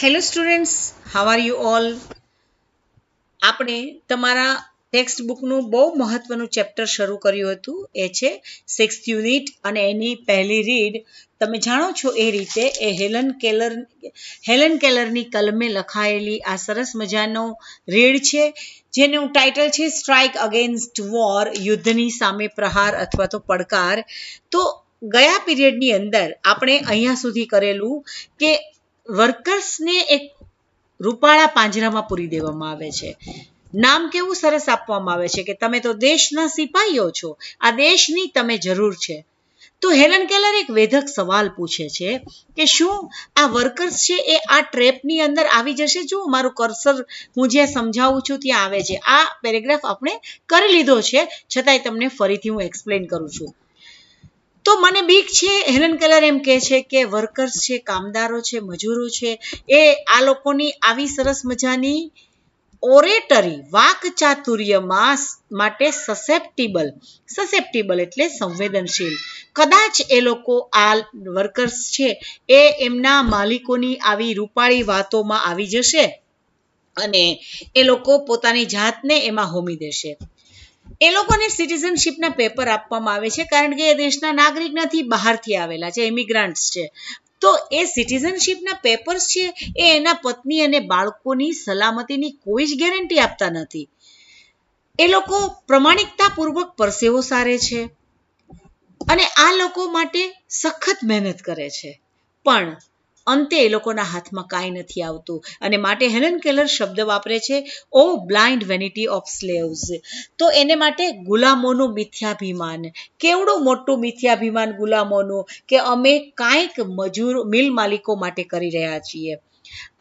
Hello students, how are you all? આપણે તમારા text બુકનું બહુ મહત્વનું ચેપ્ટર શરૂ કર્યું હતું. એ છે 6th યુનિટ અને એની પહેલી રીડ તમે જાણો છો એ રીતે એ હેલન કેલરની કલમે લખાયેલી આ સરસ મજાનો રીડ છે, જેનું ટાઇટલ છે સ્ટ્રાઇક અગેન્સ્ટ વોર, યુદ્ધની સામે પ્રહાર અથવા તો પડકાર. તો ગયા પીરિયડની અંદર આપણે અહીંયા સુધી કરેલું કે વર્કર્સને એક રૂપાળા પાંજરામાં પૂરી દેવામાં આવે છે. નામ કેવું સરસ આપવામાં આવે છે કે તમે તો દેશના સિપાહીઓ છો, આ દેશની તમે જરૂર છે. તો હેલન કેલર એક વેધક સવાલ પૂછે છે કે શું આ વર્કર્સ છે એ આ ટ્રેપની અંદર આવી જશે? જો મારું કર્સર હું જ્યાં સમજાવું છું ત્યાં આવે છે. આ પેરેગ્રાફ આપણે કરી લીધો છે, છતાંય તમને ફરીથી હું એક્સપ્લેન કરું છું. તો મને બીક છે. હેલન કેલર એમ કહે છે કે વર્કર્સ છે, કામદારો છે, મજૂરો છે, એ આ લોકોની આવી સરસ મજાની ઓરેટરી વાક ચાતુર્યમાં માટે સસેપ્ટિબલ એટલે સંવેદનશીલ. કદાચ એ લોકો આ વર્કર્સ છે એ એમના માલિકોની આવી રૂપાળી વાતોમાં આવી જશે અને એ લોકો પોતાની જાતને એમાં હોમી દેશે. એ લોકોને સિટીઝનશીપના પેપર આપવામાં આવે છે, કારણ કે એ દેશના નાગરિક નથી, બહારથી આવેલા છે, ઇમિગ્રન્ટ્સ છે. તો એ સિટીઝનશીપના પેપર્સ છે એ એના પત્ની અને બાળકોની સલામતીની કોઈ જ ગેરંટી આપતા નથી. એ લોકો પ્રમાણિકતાપૂર્વક પરસેવો સારે છે અને આ લોકો માટે સખત મહેનત કરે છે, પણ અંતે એ લોકોના હાથમાં કાંઈ નથી આવતું. અને માટે હેલન કેલર શબ્દ વાપરે છે, ઓ બ્લાઇન્ડ વેનિટી ઓફ સ્લેવ્સ. તો એને માટે ગુલામોનું મિથ્યાભિમાન, કેવડું મોટું મિથ્યાભિમાન ગુલામોનું, કે અમે કાંઈક મિલ માલિકો માટે કરી રહ્યા છીએ.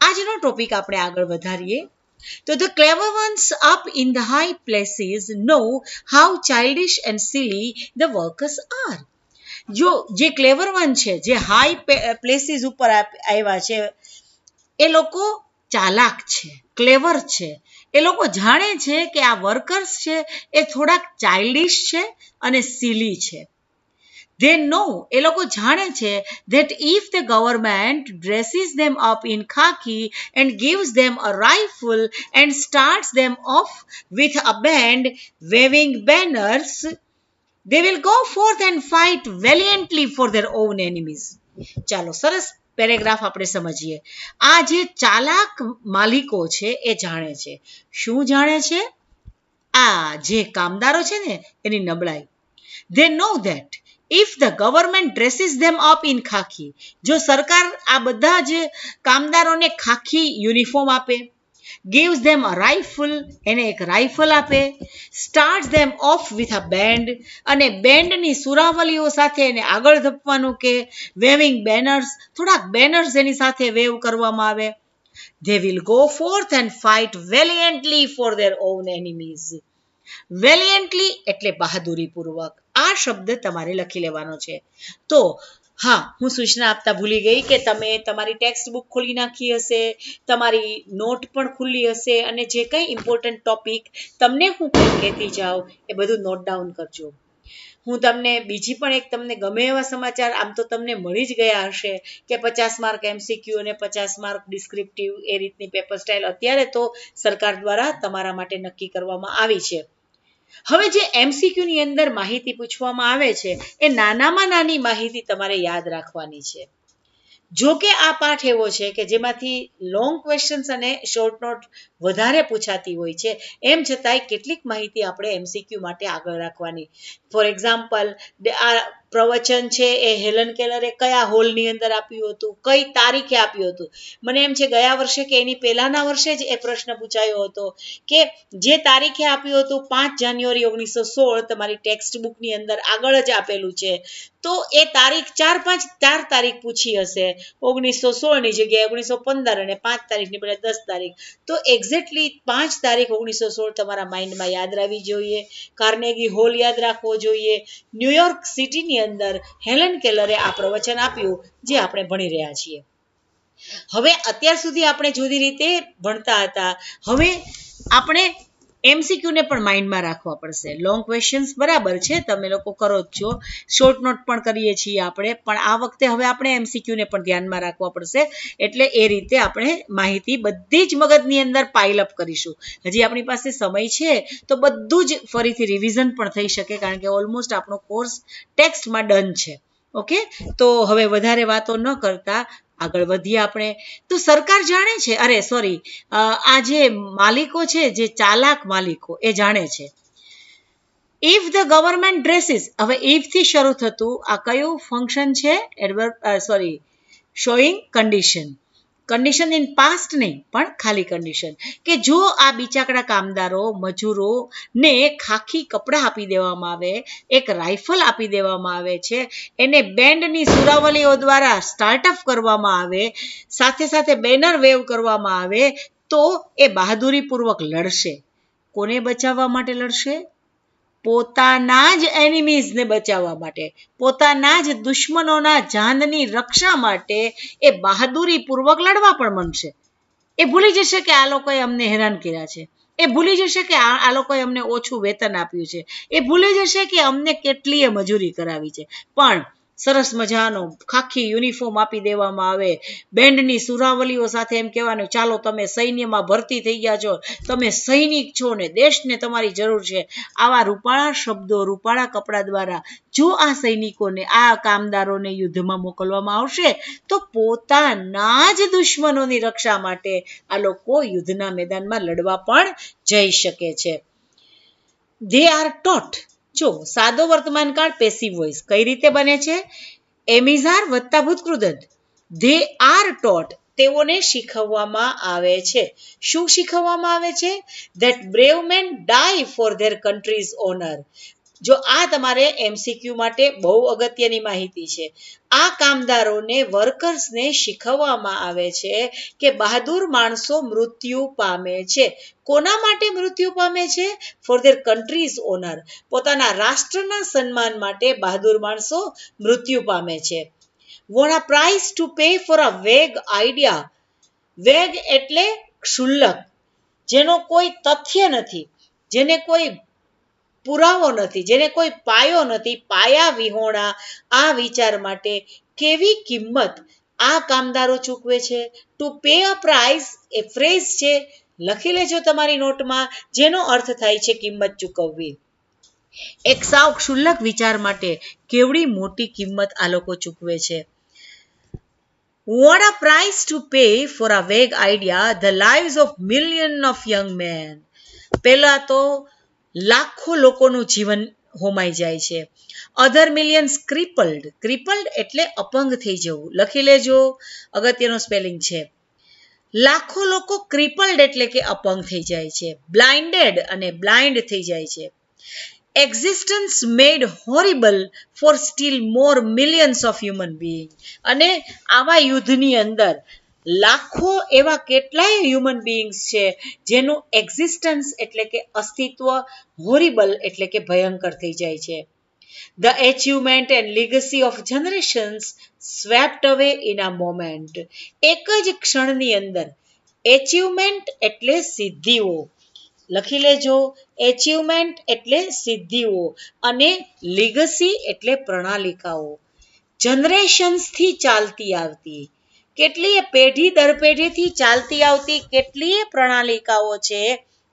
આજનો ટોપિક આપણે આગળ વધારીએ. તો the clever ones up in the high places know how childish and silly the workers are. જો જે ક્લેવર વન છે, જે હાઈ પ્લેસીસ ઉપર આવ્યા છે, એ લોકો ચાલાક છે, ક્લેવર છે. એ લોકો જાણે છે કે આ વર્કર્સ છે એ થોડાક ચાઇલ્ડિશ છે અને સિલી છે. They know, એ લોકો જાણે છે that if the government dresses them up in khaki and gives them a rifle and starts them off with a band waving banners, they will go forth and fight valiantly for their own enemies. ચાલો સરસ paragraph આપણે સમજીએ. આ જે ચાલાક માલિકો છે એ જાણે છે. શું જાણે છે? આ જે કામદારો છે ને એની નબળાઈ. They know that if the government dresses them up in khaki, જો સરકાર આ બધા જ કામદારોને ખાખી યુનિફોર્મ આપે, gives them a rifle, એને એક રાઇફલ આપે, starts them off with a band, અને બેન્ડની સુરાવલીઓ સાથે એને આગળ ધપવાનું કે, waving banners, થોડાક બેનર્સ એની સાથે વેવ કરવામાં આવે, they will go forth and fight valiantly for their own enemies. વેલિયન્ટલી એટલે બહાદુરીપૂર્વક. આ શબ્દ તમારે લખી લેવાનો છે. તો હા, હું સૂચના આપતા ભૂલી ગઈ કે તમે તમારી ટેક્સ્ટ બુક ખોલી નાખી હશે, તમારી નોટ પણ ખુલ્લી હશે, અને જે કંઈ ઇમ્પોર્ટન્ટ ટોપિક તમને હું કહેતી જાઉં એ બધું નોટ ડાઉન કરજો. હું તમને બીજી પણ એક તમને ગમે એવા સમાચાર આમ તો તમને મળી જ ગયા હશે કે 50 માર્ક MCQ અને 50 માર્ક ડિસ્ક્રિપ્ટિવ એ રીતની પેપર સ્ટાઇલ અત્યારે તો સરકાર દ્વારા તમારા માટે નક્કી કરવામાં આવી છે. હવે જે MCQ ની અંદર માહિતી પૂછવામાં આવે છે એ નાનામાં નાની માહિતી તમારે યાદ રાખવાની છે. જો કે આ પાઠ એવો છે કે જેમાંથી લોંગ ક્વેશ્ચન્સ અને શોર્ટ નોટ વધારે પૂછાતી હોય છે, એમ છતાંય કેટલીક માહિતી આપણે MCQ માટે આગળ રાખવાની. ફોર એક્ઝામ્પલ, આ પ્રવચન છે એ હેલન કેલરે કયા હોલની અંદર આપ્યું હતું, કઈ તારીખે આપ્યું હતું. મને એમ છે ગયા વર્ષે કે એની પહેલાના વર્ષે જ એ પ્રશ્ન પૂછાયો હતો કે જે તારીખે આપ્યું હતું 5 જાન્યુઆરી 1916, તમારી ટેક્સ્ટ બુકની અંદર આગળ જ આપેલું છે. તો એ તારીખ 4 તારીખ પૂછી હશે, 1916ની જગ્યાએ 1915 અને 5 તારીખની બદલે 10 તારીખ. તો એક્ઝેક્ટલી 5 તારીખ 1916 તમારા માઇન્ડમાં યાદ રહેવી જોઈએ. કાર્નેગી હોલ યાદ રાખવો જોઈએ. ન્યુયોર્ક સિટીની અંદર હેલન કેલરે આ પ્રવચન આપ્યું જે આપણે ભણી રહ્યા છીએ. હવે અત્યાર સુધી આપણે જુદી રીતે ભણતા હતા, હવે આપણે MCQ ને પણ માઇન્ડમાં રાખવા પડશે. લોંગ ક્વેશ્ચન્સ બરાબર છે, તમે લોકો કરો જ છો, શોર્ટ નોટ પણ કરીએ છીએ આપણે, પણ આ વખતે હવે આપણે MCQ ને પણ ધ્યાનમાં રાખવા પડશે. એટલે એ રીતે આપણે માહિતી બધી જ મગજની અંદર પાઇલઅપ કરીશું. હજી આપણી પાસે સમય છે તો બધું જ ફરીથી રિવિઝન પણ થઈ શકે, કારણ કે ઓલમોસ્ટ આપણો કોર્સ ટેક્સ્ટમાં ડન છે. ઓકે, તો હવે વધારે વાતો ન કરતા આગળ વધીએ આપણે. તો સરકાર જાણે છે, અરે સોરી, આ જે માલિકો છે, જે ચાલાક માલિકો, એ જાણે છે. ઇફ ધ ગવર્મેન્ટ ડ્રેસીસ, હવે ઇફ થી શરૂ થતું આ કયું ફંક્શન છે? Showing condition. Condition in past નહીં, પણ ખાલી કન્ડિશન, કે જો આ બિચાકડા કામદારો, મજૂરો ને ખાખી કપડાં આપી દેવામાં આવે, એક રાઇફલ આપી દેવામાં આવે છે, એને બેન્ડની સુરાવલીઓ દ્વારા સ્ટાર્ટઅપ કરવામાં આવે, સાથે સાથે બેનર વેવ કરવામાં આવે, તો એ બહાદુરીપૂર્વક લડશે. કોને બચાવવા માટે લડશે? પોતાના જ એનિમીઝને બચાવવા માટે, પોતાના જ દુશ્મનોના જાનની રક્ષા માટે એ બહાદુરીપૂર્વક લડવા પણ માંડશે. એ ભૂલી જશે કે આ લોકોએ અમને હેરાન કર્યા છે, એ ભૂલી જશે કે આ લોકોએ અમને ઓછું વેતન આપ્યું છે, એ ભૂલી જશે કે અમને કેટલીય મજૂરી કરાવી છે. પણ સરસ મજાનો ખાખી યુનિફોર્મ આપી દેવામાં આવે, બેન્ડની સુરાવલીઓ સાથે એમ કહેવાનું, ચાલો તમે સૈન્યમાં ભરતી થઈ ગયા છો, તમે સૈનિક છો ને દેશને તમારી જરૂર છે. આવા રૂપાળા શબ્દો, રૂપાળા કપડા દ્વારા જો આ સૈનિકોને, આ કામદારોને યુદ્ધમાં મોકલવામાં આવશે, તો પોતાના જ દુશ્મનોની રક્ષા માટે આ લોકો યુદ્ધના મેદાનમાં લડવા પણ જઈ શકે છે. They are taught. જો સાદો વર્તમાનકાળ પેસિવ વોઇસ કઈ રીતે બને છે? એમિઝાર વત્તા ભૂતકૃદંત. ધે આર ટોટ, તેઓને શીખવવામાં આવે છે. શું શીખવવામાં આવે છે? That brave men die for their country's honour. જો આ તમારે MCQ માટે બહુ અગત્યની માહિતી છે. આ કામદારોને, વર્કર્સને શીખવવામાં આવે છે કે બહાદુર માણસો મૃત્યુ પામે છે. કોના માટે મૃત્યુ પામે છે? For their country's honour. પોતાના રાષ્ટ્રના સન્માન માટે બહાદુર માણસો મૃત્યુ પામે છે. Want a price to pay for a vague idea. વેગ એટલે ક્ષુલ્લક, જેનો કોઈ તથ્ય નથી, જેને કોઈ પુરાવો નથી, જેને કોઈ પાયો નથી, પાયા વિહોણા આ વિચાર માટે કેવી કિંમત આ કામદારો ચૂકવે છે? To pay a price A phrase છે, લખી લેજો તમારી નોટમાં, જેનો અર્થ થાય છે કિંમત ચૂકવવી. એક સાવ ક્ષુલ્લક વિચાર માટે કેવડી મોટી કિંમત આ લોકો ચૂકવે છે. What a price to pay for a vague idea, the lives of millions of young men. પહેલા તો લાખો લોકોનું જીવન હોમાઈ જાય છે. અધર મિલિયન્સ ક્રિપલ્ડ. ક્રિપલ્ડ એટલે અપંગ થઈ જવું, લખી લેજો, અગત્યનો સ્પેલિંગ છે. લાખો લોકો ક્રિપલ્ડ એટલે કે અપંગ થઈ જાય છે. બ્લાઇન્ડેડ અને બ્લાઇન્ડ થઈ જાય છે. Existence made horrible for still more millions of human being. અને આવા યુદ્ધની અંદર લાખો એવા કેટલાય હ્યુમન બીઈંગ્સ છે જેનું એક્ઝિસ્ટન્સ એટલે કે અસ્તિત્વ, હોરિબલ એટલે કે ભયંકર થઈ જાય છે. The achievement and legacy of generations swept away in a moment. એક જ ક્ષણની અંદર. એચિવમેન્ટ એટલે સિદ્ધિઓ, લખી લેજો, એચિવમેન્ટ એટલે સિદ્ધિઓ, અને લીગસી એટલે પ્રણાલિકાઓ. જનરેશન્સથી ચાલતી આવતી, કેટલીય પેઢી દર પેઢીથી ચાલતી આવતી કેટલીય પ્રણાલિકાઓ છે,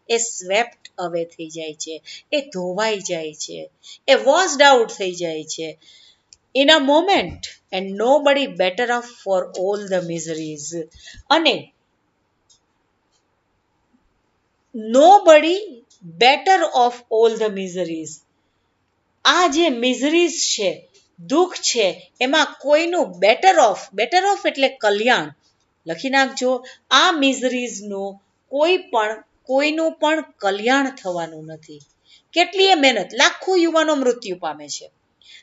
એ સ્વેપ્ટ અવે થઈ જાય છે, એ ધોવાઈ જાય છે, એ વોશ્ડ આઉટ થઈ જાય છે. In a moment and nobody better off for all the miseries. અને nobody better of all the miseries. આ જે મિઝરીઝ છે, દુઃખ છે, એમાં કોઈનું બેટર ઓફ એટલે કલ્યાણ, લખી નાખજો. આ મિઝરીઝનું કોઈનું પણ કલ્યાણ થવાનું નથી. કેટલીય મહેનત, લાખો યુવાનો મૃત્યુ પામે છે,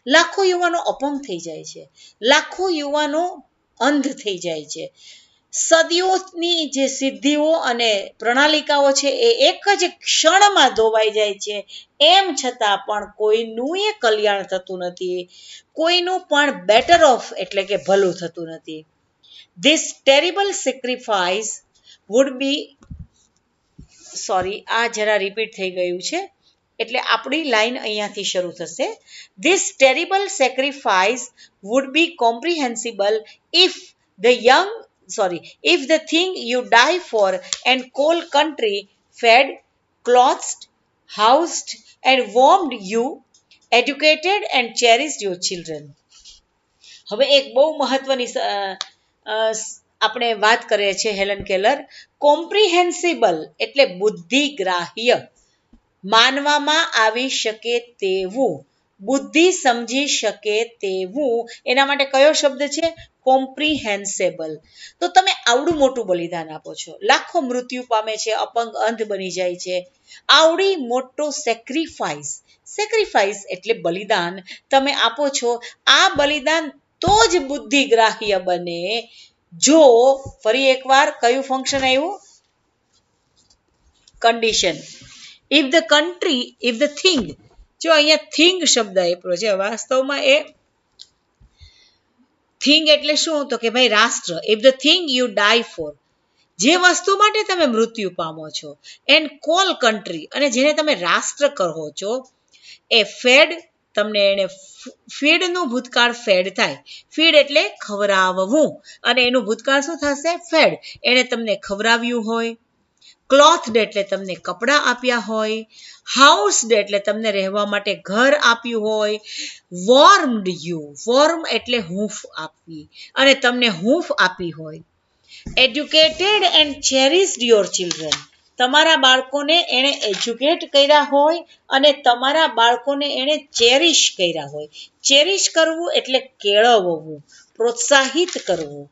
લાખો યુવાનો અપંગ થઈ જાય છે, લાખો યુવાનો અંધ થઈ જાય છે. સદીઓની જે સિદ્ધિઓ અને પ્રણાલિકાઓ છે એ એક જ ક્ષણમાં ધોવાઈ જાય છે. એમ છતાં પણ કોઈનું એ કલ્યાણ થતું નથી, કોઈનું પણ બેટર ઓફ એટલે કે ભલું થતું નથી. This terrible sacrifice would be sorry, આ જરા રિપીટ થઈ ગયું છે, એટલે આપણી લાઈન અહીંયાથી શરૂ થશે. This terrible sacrifice would be comprehensible if if the thing you die for and cold country fed, clothed, housed and warmed you, educated and cherished your children. હવે એક બહુ મહત્વની આપણે વાત કરીએ છીએ હેલન કેલર. કોમ્પ્રિહેન્સિબલ એટલે બુદ્ધિગ્રાહ્ય, માનવામાં આવી શકે તેવું, બુદ્ધિ સમજી શકે તેવું, એના માટે કયો શબ્દ છે? કોમ્પ્રિહેન્સેબલ. તો તમે આવડું મોટું બલિદાન આપો છો, લાખો મૃત્યુ પામે છે, અપંગ અંધ બની જાય છે, આવડી મોટો સેક્રિફાઈસ એટલે બલિદાન તમે આપો છો. આ બલિદાન તો જ બુદ્ધિગ્રાહ્ય બને જો, ફરી એકવાર કયું ફંક્શન આવ્યું? કન્ડિશન. ઇફ ધ થિંગ, જો અહીંયા થિંગ શબ્દ આપ્યો છે, વાસ્તવમાં એ થિંગ એટલે શું? તો કે ભાઈ રાષ્ટ્ર. If the thing you die for, જે વસ્તુ માટે તમે મૃત્યુ પામો છો, એન્ડ કોલ કન્ટ્રી, અને જેને તમે રાષ્ટ્ર કહો છો, એ ફેડ, તમને એને ફીડનું ભૂતકાળ ફેડ થાય. ફીડ એટલે ખવડાવવું, અને એનું ભૂતકાળ શું થશે? ફેડ. એણે તમને ખવડાવ્યું હોય. ક્લોથડ એટલે તમને કપડાં આપ્યા હોય. હાઉસ્ડ એટલે તમને રહેવા માટે ઘર આપ્યું હોય. વોર્મ્ડ યુ, વોર્મ એટલે હૂંફ આપવી, અને તમને હૂંફ આપી હોય. એડ્યુકેટેડ એન્ડ ચેરિસ્ડ યોર ચિલ્ડ્રન, તમારા બાળકોને એણે એજ્યુકેટ કર્યા હોય, અને તમારા બાળકોને એણે ચેરિશ કર્યા હોય. ચેરિશ કરવું એટલે કેળવવું, પ્રોત્સાહિત કરવું.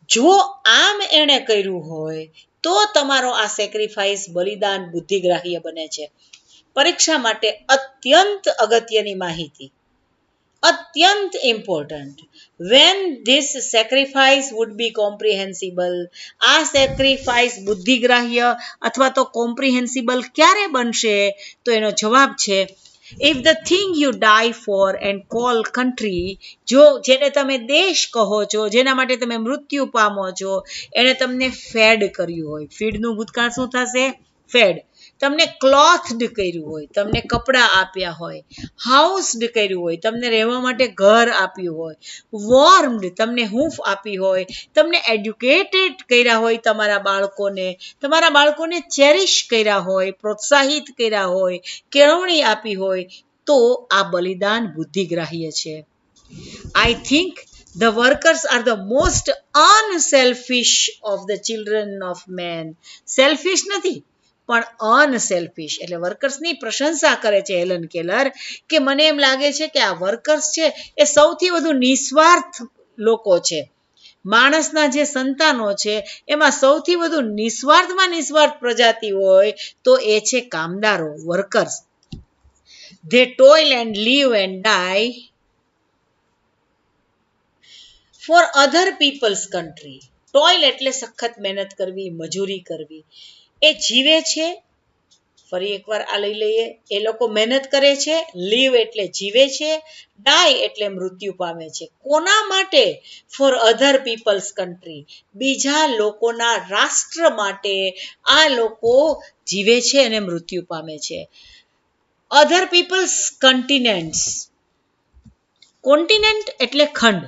જો આમ એણે કર્યું હોય તો તમારો આ સેક્રિફાઈસ, બલિદાન બુદ્ધિગ્રાહ્ય બને છે. પરીક્ષા માટે અત્યંત અગત્યની માહિતી, અત્યંત important. When this sacrifice would be comprehensible, આ સેક્રિફાઈસ બુદ્ધિગ્રાહ્ય અથવા તો કોમ્પ્રિહેન્સિબલ ક્યારે બનશે? તો એનો જવાબ છે if the thing you die for and call country, જો જેને તમે દેશ કહો છો, જેના માટે તમે મૃત્યુ પામો છો, એણે તમને ફેડ કર્યું હોય. ફીડનું ભૂતકાળ શું થશે? ફેડ. તમને ક્લોથડ કર્યું હોય, તમને કપડાં આપ્યા હોય. હાઉસ્ડ કર્યું હોય, તમને રહેવા માટે ઘર આપ્યું હોય. વોર્મ્ડ, તમને હૂંફ આપી હોય. તમને એડ્યુકેટેડ કર્યા હોય, તમારા બાળકોને ચેરિશ કર્યા હોય, પ્રોત્સાહિત કર્યા હોય, કેળવણી આપી હોય, તો આ બલિદાન બુદ્ધિગ્રાહ્ય છે. I think the workers are the most unselfish of the children of man. Selfish નથી, પણ અનસેલ્ફિશ એટલે વર્કર્સની પ્રશંસા કરે છે હેલન કેલર, કે મને એમ લાગે છે કે આ વર્કર્સ છે એ સૌથી વધુ નિસ્વાર્થ લોકો છે. માણસના જે સંતાનો છે એમાં સૌથી વધુ નિસ્વાર્થમાં નિસ્વાર્થ પ્રજાતિ હોય તો એ છે કામદારો, workers. They toil and live and die for other people's country. ટોઇલ એટલે સખત મહેનત કરવી, મજૂરી કરવી. એ જીવે છે, ફરી એકવાર આ લઈ લઈએ, એ લોકો મહેનત કરે છે. લીવ એટલે જીવે છે. ડાય એટલે મૃત્યુ પામે છે. કોના માટે? ફોર અધર પીપલ્સ કન્ટ્રી, બીજા લોકોના રાષ્ટ્ર માટે આ લોકો જીવે છે અને મૃત્યુ પામે છે. અધર પીપલ્સ કોન્ટિનેન્ટ્સ, કોન્ટિનેન્ટ એટલે ખંડ,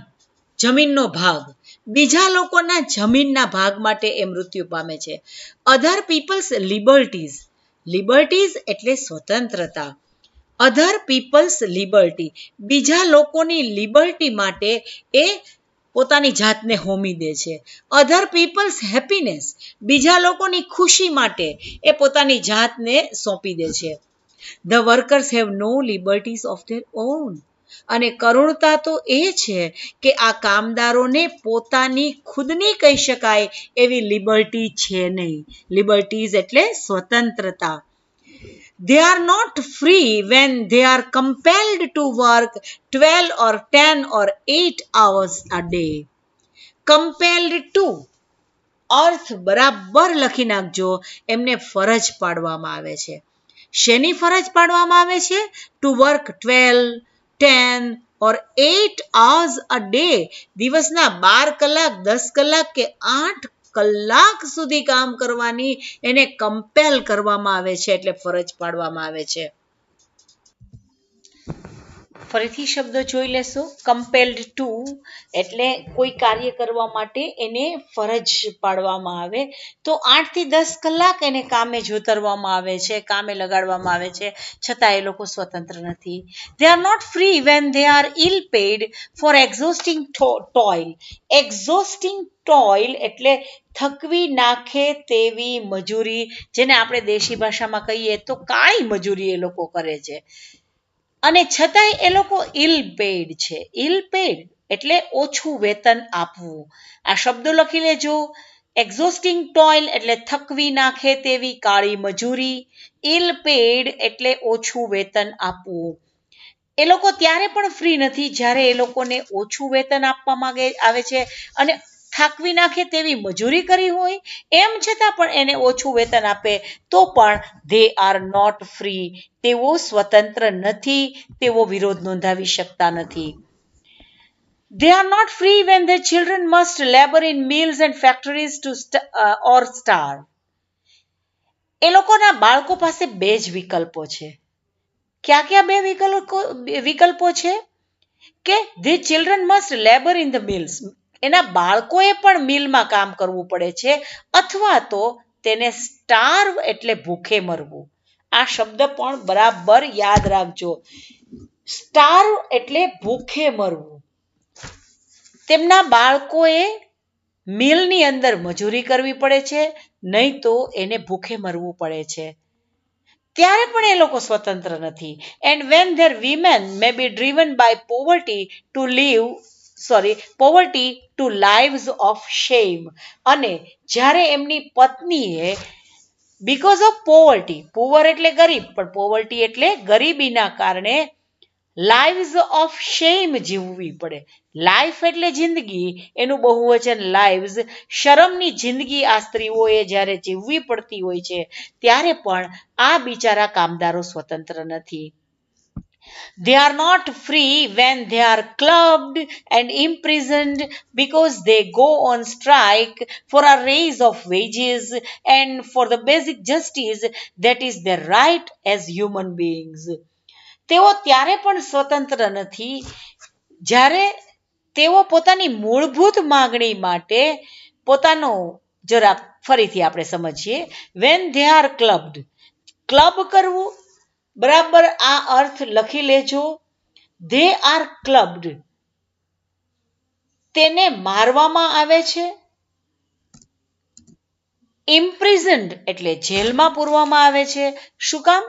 જમીનનો ભાગ. બીજા લોકોના જમીનના ભાગ માટે એ મૃત્યુ પામે છે. અધર પીપલ્સ લિબર્ટીઝ, લિબર્ટીઝ એટલે સ્વતંત્રતા. અધર પીપલ્સ લિબર્ટી, બીજા લોકોની લિબર્ટી માટે એ પોતાની જાતને હોમી દે છે. અધર પીપલ્સ હેપીનેસ, બીજા લોકોની ખુશી માટે એ પોતાની જાતને સોંપી દે છે. The workers have no liberties of their own. અને કરુણતા તો એ છે કે આ કામદારોને પોતાની ખુદની કહી શકાય એવી લિબર્ટી છે નહીં. લિબર્ટીઝ એટલે સ્વતંત્રતા. They are not free when they are compelled to work 12 or 10 or 8 hours a day. Compelled to, અર્થ બરાબર લખી નાખજો, એમને ફરજ પાડવામાં આવે છે. શેની ફરજ પાડવામાં આવે છે? To work 12, 10 or 8 hours a day. દિવસના 12 કલાક, 10 કલાક કે 8 કલાક સુધી કામ કરવાની એને કમ્પેલ કરવામાં આવે છે, એટલે ફરજ પાડવામાં આવે છે. ફરીથી શબ્દ જોઈ લેશો. કમ્પેલ્ડ ટુ એટલે કોઈ કાર્ય કરવા માટે એને ફરજ પાડવામાં આવે. તો 8 થી 10 કલાક એને કામે જોતરવામાં આવે છે, કામે લગાડવામાં આવે છે, છતાં એ લોકો સ્વતંત્ર નથી. They are not free when they are ill paid for exhausting toil. Exhausting toil એટલે થકવી નાખે તેવી મજૂરી, જેને આપણે દેશી ભાષામાં કહીએ તો કાળી મજૂરી એ લોકો કરે છે. અને છતાંય એ લોકો ઇલ પેડ છે. ઇલ પેડ એટલે ઓછું વેતન આપવું. આ શબ્દો લખી લેજો. એક્ઝોસ્ટિંગ ટોઇલ એટલે થકવી નાખે તેવી કાળી મજૂરી. ઇલ પેડ એટલે ઓછું વેતન આપવું. એ લોકો ત્યારે પણ ફ્રી નથી જ્યારે એ લોકોને ઓછું વેતન આપવામાં આવે છે અને થાકવી નાખે તેવી મજૂરી કરી હોય, એમ છતાં પણ એને ઓછું વેતન આપે તો પણ they are not free. તેઓ સ્વતંત્ર નથી, તેઓ વિરોધ નોંધાવી શકતા નથી. They are not free when their children must labor in mills and factories or starve. એ લોકોના બાળકો પાસે બે જ વિકલ્પો છે. ક્યાં બે વિકલ્પો છે? કે the children must labor in the mills. એના બાળકોએ પણ મિલમાં કામ કરવું પડે છે, અથવા તો તેને સ્ટાર્વ એટલે ભૂખે મરવું. આ શબ્દ પણ બરાબર યાદ રાખજો. સ્ટાર્વ એટલે ભૂખે મરવું. તેમના બાળકોએ મિલની અંદર મજૂરી કરવી પડે છે, નહીં તો એને ભૂખે મરવું પડે છે. ત્યારે પણ એ લોકો સ્વતંત્ર નથી. And when their women may be driven by poverty to lives of shame. અને જ્યારે એમની પત્નીએ because of poverty, poor એટલે ગરીબ, પણ poverty એટલે ગરીબીના કારણે lives of shame જીવવી પડે. લાઈફ એટલે જિંદગી, એનું બહુવચન lives. શરમની જિંદગી આ સ્ત્રીઓએ જ્યારે જીવવી પડતી હોય છે, ત્યારે પણ આ બિચારા કામદારો સ્વતંત્ર નથી. They are not free when they are clubbed and imprisoned because they go on strike for a raise of wages and for the basic justice that is their right as human beings. તેઓ ત્યારે પણ સ્વતંત્ર નથી જ્યારે તેઓ પોતાની મૂળભૂત માંગણી માટે પોતાનો જરા ફરીથી આપણે સમજીએ. When they are clubbed, club કરવું, બરાબર આ અર્થ લખી લેજો. They are clubbed. તેને મારવામાં આવે છે. imprisoned એટલે જેલમાં પૂરવામાં આવે છે. શું કામ?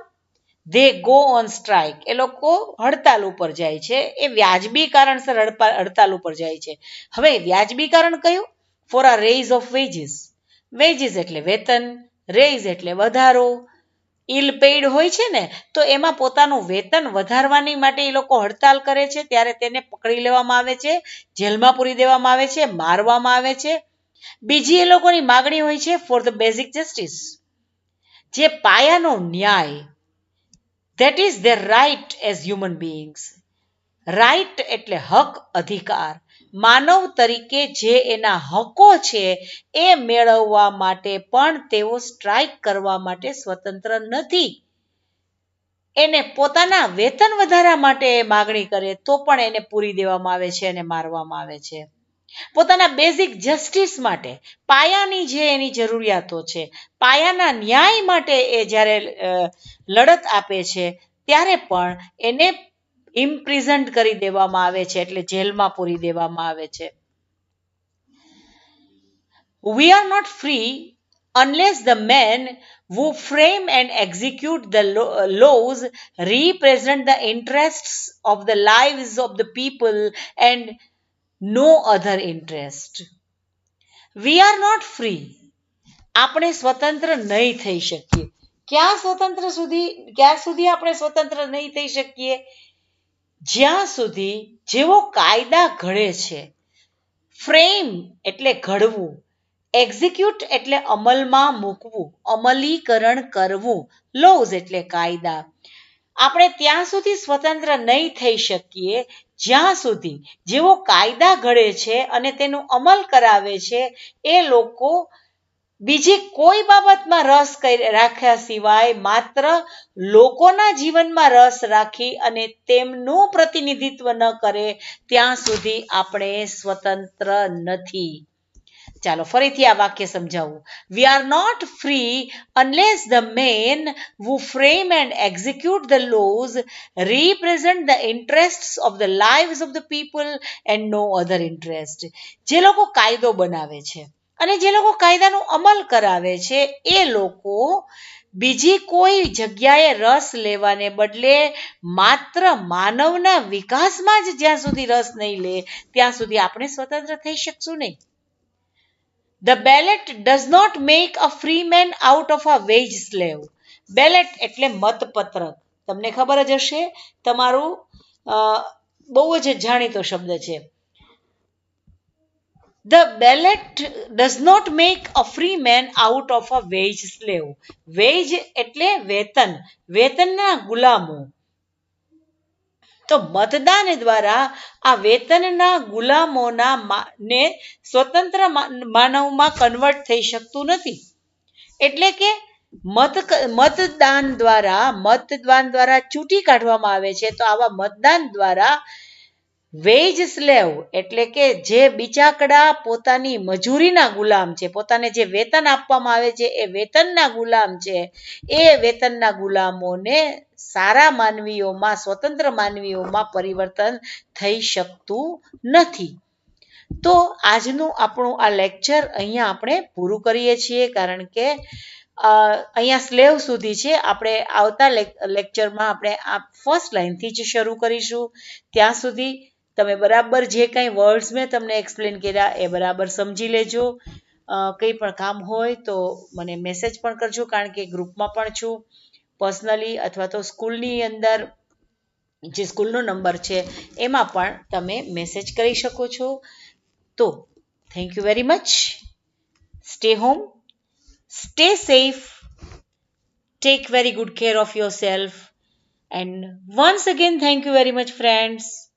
They go on strike. એ લોકો હડતાલ ઉપર જાય છે. એ વ્યાજબી કારણસર હડતાલ ઉપર જાય છે. હવે વ્યાજબી કારણ કયું? For a raise of wages. Wages એટલે વેતન, raise એટલે વધારો. ઇલ પેઇડ હોય છે ને, તો એમાં પોતાનું વેતન વધારવાની માટે એ લોકો હડતાલ કરે છે, ત્યારે તેને પકડી લેવામાં આવે છે, જેલમાં પૂરી દેવામાં આવે છે, મારવામાં આવે છે. બીજી એ લોકોની માગણી હોય છે ફોર ધ બેઝિક જસ્ટિસ, જે પાયાનો ન્યાય. That is their right as human beings. Right એટલે હક, અધિકાર. માનવ તરીકે જે એના હકો છે એ મેળવવા માટે પણ તેઓ સ્ટ્રાઇક કરવા માટે સ્વતંત્ર નથી. એને પોતાના વેતન વધારા માટે માગણી કરે તો પણ એને પૂરી દેવામાં આવે છે અને મારવામાં આવે છે. પોતાના બેઝિક જસ્ટિસ માટે, પાયાની જે એની જરૂરિયાતો છે, પાયાના ન્યાય માટે એ જ્યારે લડત આપે છે, ત્યારે પણ એને ઇમ્પ્રિઝન્ડ કરી દેવામાં આવે છે, એટલે જેલમાં પૂરી દેવામાં આવે છે. We are not free unless the men who frame and execute the laws represent the interests of the lives of the people and no other interest. We are not free. આપણે સ્વતંત્ર નહીં થઈ શકીએ. ક્યાં સુધી આપણે સ્વતંત્ર નહીં થઈ શકીએ? જ્યાં સુધી જેવો કાયદા ઘડે છે, ફ્રેમ એટલે ઘડવું, એક્ઝિક્યુટ એટલે અમલમાં મૂકવું, અમલીકરણ કરવું, લોઝ એટલે કાયદા. આપણે ત્યાં સુધી સ્વતંત્ર નહીં થઈ શકીએ જ્યાં સુધી જેઓ કાયદા ઘડે છે અને તેનો અમલ કરાવે છે એ લોકો બીજી કોઈ બાબતમાં રસ રાખ્યા સિવાય માત્ર લોકોના જીવનમાં રસ રાખી અને તેમનું પ્રતિનિધિત્વ ન કરે ત્યાં સુધી આપણે સ્વતંત્ર નથી. ચાલો ફરીથી આ વાક્ય સમજાવું. We are not free unless the men who frame and execute the laws represent the interests of the lives of the people and no other interest. જે લોકો કાયદો બનાવે છે અને જે લોકો કાયદાનો અમલ કરાવે છે એ લોકો બીજી કોઈ જગ્યાએ રસ લેવાને બદલે માત્ર માનવના વિકાસમાં જ જ્યાં સુધી રસ નહીં લે ત્યાં સુધી આપણે સ્વતંત્ર થઈ શકશું નહીં. The ballot does not make a free man out of a wage slave. Ballot એટલે મતપત્રક. તમને ખબર જ હશે, તમારું બહુ જ જાણીતો શબ્દ છે. The ballot does not make a free man out of a wage slave. Wage એટલે વેતન, વેતનના ગુલામો. તો મતદાન દ્વારા આ વેતનના ગુલામોના ને સ્વતંત્ર માનવમાં કન્વર્ટ થઈ શકતું નથી. એટલે કે મતદાન દ્વારા ચૂંટી કાઢવામાં આવે છે. તો આવા મતદાન દ્વારા વેજ સ્લેવ એટલે કે જે બિચાકડા પોતાની મજૂરીના ગુલામ છે, પોતાને જે વેતન આપવામાં આવે છે એ વેતનના ગુલામ છે, એ વેતનના ગુલામોને સારા માનવીઓમાં, સ્વતંત્ર માનવીઓમાં પરિવર્તન થઈ શકતું નથી. તો આજનું આપણું આ લેક્ચર અહીંયા આપણે પૂરું કરીએ છીએ, કારણ કે અહીંયા સ્લેવ સુધી છે. આપણે આવતા લેક્ચરમાં આપણે આ ફર્સ્ટ લાઈનથી જ શરૂ કરીશું. ત્યાં સુધી તમે બરાબર જે કંઈ વર્ડ્સ મેં તમને એક્સપ્લેન કર્યા એ બરાબર સમજી લેજો. કંઈ પણ કામ હોય તો મને મેસેજ પણ કરજો, કારણ કે ગ્રુપમાં પણ છું. પર્સનલી અથવા તો સ્કૂલની અંદર જે સ્કૂલનો નંબર છે એમાં પણ તમે મેસેજ કરી શકો છો. તો thank you very much. Stay home, stay safe, take very good care of yourself, and once again thank you very much friends.